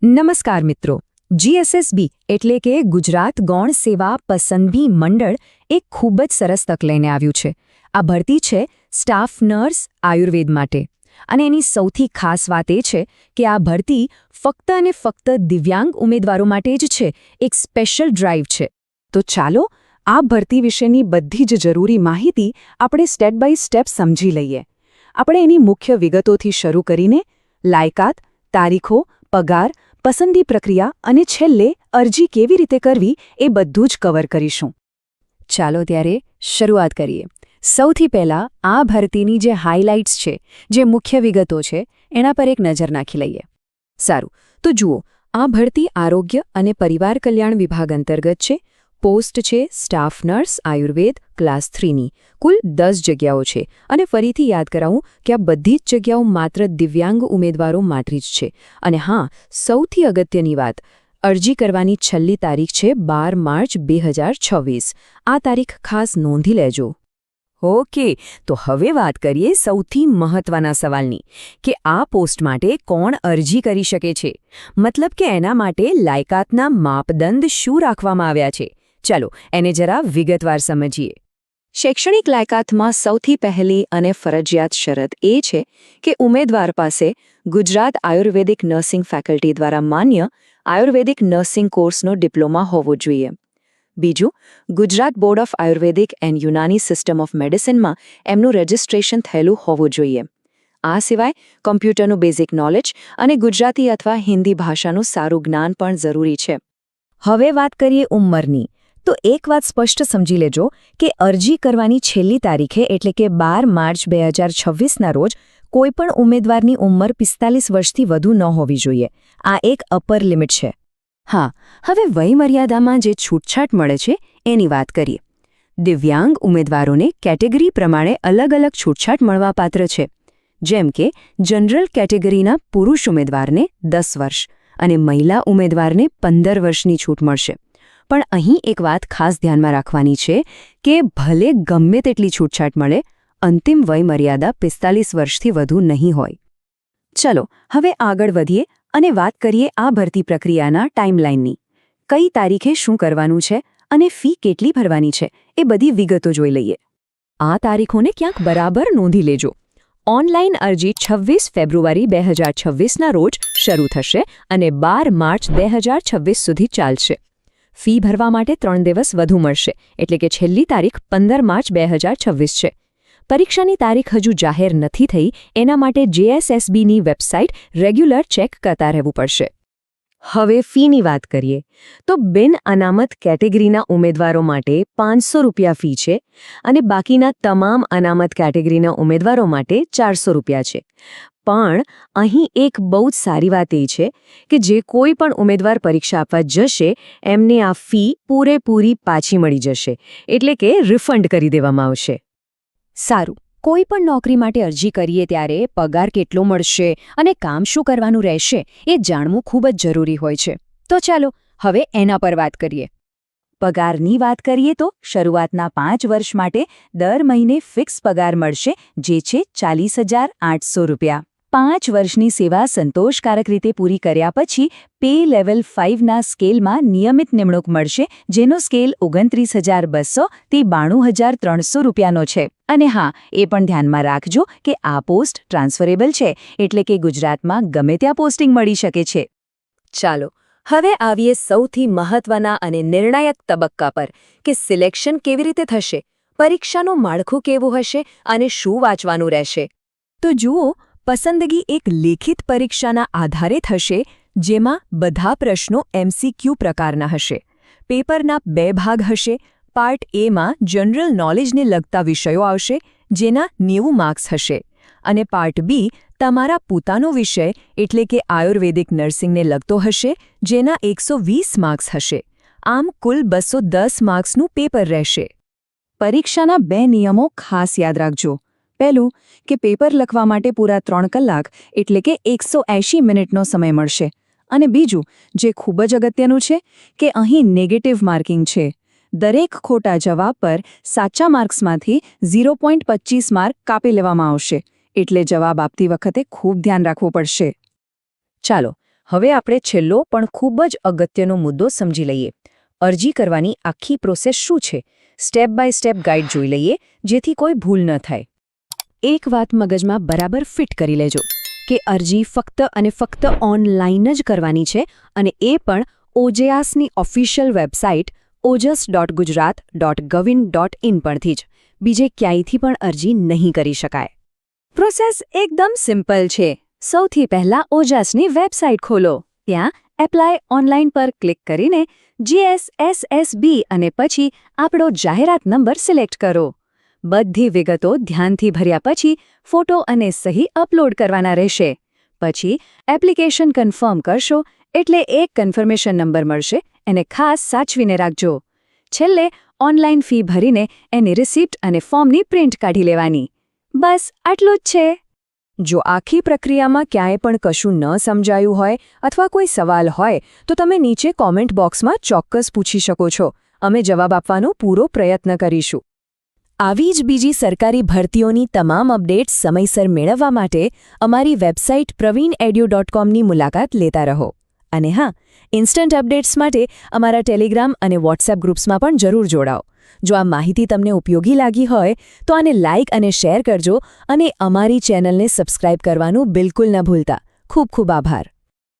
નમસ્કાર મિત્રો, જીએસએસબી એટલે કે ગુજરાત ગૌણ સેવા પસંદગી મંડળ એક ખૂબ જ સરસ તક લઈને આવ્યું છે. આ ભરતી છે સ્ટાફ નર્સ આયુર્વેદ માટે. અને એની સૌથી ખાસ વાત એ છે કે આ ભરતી ફક્ત અને ફક્ત દિવ્યાંગ ઉમેદવારો માટે જ છે, એક સ્પેશિયલ ડ્રાઈવ છે. તો ચાલો આ ભરતી વિશેની બધી જ જરૂરી માહિતી આપણે સ્ટેપ બાય સ્ટેપ સમજી લઈએ. આપણે એની મુખ્ય વિગતોથી શરૂ કરીને લાયકાત, તારીખો, પગાર, પસંદગી પ્રક્રિયા અને છેલ્લે અરજી કેવી રીતે કરવી એ બધું જ કવર કરીશું. ચાલો ત્યારે શરૂઆત કરીએ. સૌથી પહેલાં આ ભરતીની જે હાઇલાઇટ્સ છે, જે મુખ્ય વિગતો છે, એના પર એક નજર નાખી લઈએ. સારું, તો જુઓ, આ ભરતી આરોગ્ય અને પરિવાર કલ્યાણ વિભાગ અંતર્ગત છે. પોસ્ટ છે સ્ટાફ નર્સ આયુર્વેદ ક્લાસ 3ની. કુલ 10 જગ્યાઓ છે અને ફરીથી યાદ કરાવું કે આ બધી જ જગ્યાઓ માત્ર દિવ્યાંગ ઉમેદવારો માટે જ છે. અને હા, સૌથી અગત્યની વાત, અરજી કરવાની છેલ્લી તારીખ છે 12 માર્ચ 2026. આ તારીખ ખાસ નોંધી લેજો. ઓકે, તો હવે વાત કરીએ સૌથી મહત્વના સવાલની કે આ પોસ્ટ માટે કોણ અરજી કરી શકે છે. મતલબ કે એના માટે લાયકાતના માપદંડ શું રાખવામાં આવ્યા છે. ચાલો એને જરા વિગતવાર સમજીએ. શૈક્ષણિક લાયકાતમાં સૌથી પહેલી અને ફરજિયાત શરત એ છે કે ઉમેદવાર પાસે ગુજરાત આયુર્વેદિક નર્સિંગ ફેકલ્ટી દ્વારા માન્ય આયુર્વેદિક નર્સિંગ કોર્સનો ડિપ્લોમા હોવો જોઈએ. બીજું, Gujarat board of Ayurvedic and Unani system of મેડિસિનમાં એમનું રજિસ્ટ્રેશન થયેલું હોવું જોઈએ. આ સિવાય કોમ્પ્યુટરનું બેઝિક નોલેજ અને ગુજરાતી અથવા હિન્દી ભાષાનું સારું જ્ઞાન પણ જરૂરી છે. હવે વાત કરીએ ઉંમરની. તો એક વાત સ્પષ્ટ સમજી લેજો કે અરજી કરવાની છેલ્લી તારીખે એટલે કે 12 માર્ચ 2026ના રોજ કોઈપણ ઉમેદવારની ઉંમર 45 વર્ષથી વધુ ન હોવી જોઈએ. આ એક અપર લિમિટ છે. હા, હવે વયમર્યાદામાં જે છૂટછાટ મળે છે એની વાત કરીએ. દિવ્યાંગ ઉમેદવારોને કેટેગરી પ્રમાણે અલગ અલગ છૂટછાટ મળવાપાત્ર છે. જેમ કે જનરલ કેટેગરીના પુરુષ ઉમેદવારને 10 વર્ષ અને મહિલા ઉમેદવારને 15 વર્ષની છૂટ મળશે. પણ અહીં એક વાત ખાસ ધ્યાનમાં રાખવાની છે કે ભલે ગમે તેટલી છૂટછાટ મળે, અંતિમ વયમર્યાદા 45 વર્ષથી વધુ નહીં હોય. ચલો હવે આગળ વધીએ અને વાત કરીએ આ ભરતી પ્રક્રિયાના ટાઈમલાઇનની. કઈ તારીખે શું કરવાનું છે અને ફી કેટલી ભરવાની છે એ બધી વિગતો જોઈ લઈએ. આ તારીખોને ક્યાંક બરાબર નોંધી લેજો. ઓનલાઈન અરજી 26 ફેબ્રુઆરી 2026ના રોજ શરૂ થશે અને 12 માર્ચ 2026 સુધી ચાલશે. ફી ભરવા માટે 3 દિવસ વધુ મળશે, એટલે કે છેલ્લી તારીખ 15 માર્ચ 2026 છે. પરીક્ષાની તારીખ હજુ જાહેર નથી થઈ, એના માટે જીએસએસબીની વેબસાઇટ રેગ્યુલર ચેક કરતા રહેવું પડશે. હવે ફીની વાત કરીએ તો બિન અનામત કેટેગરીના ઉમેદવારો માટે 500 રૂપિયા ફી છે અને બાકીના તમામ અનામત કેટેગરીના ઉમેદવારો માટે 400 રૂપિયા છે. પણ અહીં એક બહુ જ સારી વાત એ છે કે જે કોઈ પણ ઉમેદવાર પરીક્ષા આપવા જશે એમને આ ફી પૂરેપૂરી પાછી મળી જશે, એટલે કે રિફંડ કરી દેવામાં આવશે. સારું, કોઈ પણ નોકરી માટે અરજી કરીએ ત્યારે પગાર કેટલો મળશે અને કામ શું કરવાનું રહેશે એ જાણવું ખૂબ જ જરૂરી હોય છે. તો ચાલો હવે એના પર વાત કરીએ. પગારની વાત કરીએ તો શરૂઆતના 5 વર્ષ માટે દર મહિને ફિક્સ પગાર મળશે, જે છે 40,800 રૂપિયા. 5 વર્ષની સેવા સંતોષકારક રીતે પૂરી કર્યા પછી પે લેવલ 5ના સ્કેલમાં નિયમિત નિમણૂક મળશે, જેનો સ્કેલ 29,200 થી 92,300 રૂપિયાનો છે. અને હા, એ પણ ધ્યાનમાં રાખજો કે આ પોસ્ટ ટ્રાન્સફરેબલ છે, એટલે કે ગુજરાતમાં ગમે ત્યાં પોસ્ટિંગ મળી શકે છે. ચાલો હવે આવીએ સૌથી મહત્વના અને નિર્ણાયક તબક્કા પર કે સિલેક્શન કેવી રીતે થશે, પરીક્ષાનું માળખું કેવું હશે અને શું વાંચવાનું રહેશે. તો જુઓ, પસંદગી એક લેખિત પરીક્ષાના આધારે થશે, જેમાં બધા પ્રશ્નો MCQ પ્રકારના હશે. પેપરના 2 ભાગ હશે. પાર્ટ એમાં જનરલ નોલેજને લગતા વિષયો આવશે, જેના 90 માર્ક્સ હશે. અને પાર્ટ બી તમારા પોતાનો વિષય એટલે કે આયુર્વેદિક નર્સિંગને લગતો હશે, જેના 120 માર્ક્સ હશે. આમ કુલ 210 માર્ક્સનું પેપર રહેશે. પરીક્ષાના 2 નિયમો ખાસ યાદ રાખજો. પહેલું કે પેપર લખવા માટે પૂરા 3 કલાક એટલે કે 180 મિનિટનો સમય મળશે. અને બીજું, જે ખૂબ જ અગત્યનું છે, કે અહીં નેગેટિવ માર્કિંગ છે. દરેક ખોટા જવાબ પર સાચા માર્ક્સમાંથી 0.25 માર્ક કાપી લેવામાં આવશે, એટલે જવાબ આપતી વખતે ખૂબ ધ્યાન રાખવું પડશે. ચાલો હવે આપણે છેલ્લો પણ ખૂબ જ અગત્યનો મુદ્દો સમજી લઈએ. અરજી કરવાની આખી પ્રોસેસ શું છે? સ્ટેપ બાય સ્ટેપ ગાઈડ જોઈ લઈએ, જેથી કોઈ ભૂલ ન થાય. એક વાત મગજમાં બરાબર ફિટ કરી લેજો કે અરજી ફક્ત અને ફક્ત ઓનલાઈન જ કરવાની છે, અને એ પણ ઓજેઆસની ઓફિશિયલ વેબસાઇટ ojas.gujarat.govin.in પરથી જ. બીજે ક્યાંયથી પણ અરજી નહીં કરી શકાય. પ્રોસેસ એકદમ સિમ્પલ છે. સૌથી પહેલાં ઓજાસની વેબસાઇટ ખોલો. ત્યાં એપ્લાય ઓનલાઈન પર ક્લિક કરીને GSSSB અને પછી આપણો જાહેરાત નંબર સિલેક્ટ કરો. બધી વિગતો ધ્યાનથી ભર્યા પછી ફોટો અને સહી અપલોડ કરવાના રહેશે. પછી એપ્લિકેશન કન્ફર્મ કરશો એટલે એક કન્ફર્મેશન નંબર મળશે, એને ખાસ સાચવીને રાખજો. છેલ્લે ઓનલાઈન ફી ભરીને એની રિસિપ્ટ અને ફોર્મની પ્રિન્ટ કાઢી લેવાની. બસ આટલું જ છે. જો આખી પ્રક્રિયામાં ક્યાંય પણ કશું ન સમજાયું હોય અથવા કોઈ સવાલ હોય તો તમે નીચે કોમેન્ટ બોક્સમાં ચોક્કસ પૂછી શકો છો. અમે જવાબ આપવાનો પૂરો પ્રયત્ન કરીશું. આવી જ બીજી સરકારી ભરતીઓની તમામ અપડેટ્સ સમયસર મેળવવા માટે અમારી વેબસાઇટ praveenedu.com ની મુલાકાત લેતા રહો. અને હા, ઇન્સ્ટન્ટ અપડેટ્સ માટે અમારા ટેલિગ્રામ અને વોટ્સએપ ગ્રુપ્સમાં પણ જરૂર જોડાઓ. જો આ માહિતી તમને ઉપયોગી લાગી હોય તો આને લાઇક અને શેર કરજો, અને અમારી ચેનલને સબસ્ક્રાઇબ કરવાનું બિલકુલ ન ભૂલતા. ખૂબ ખૂબ આભાર.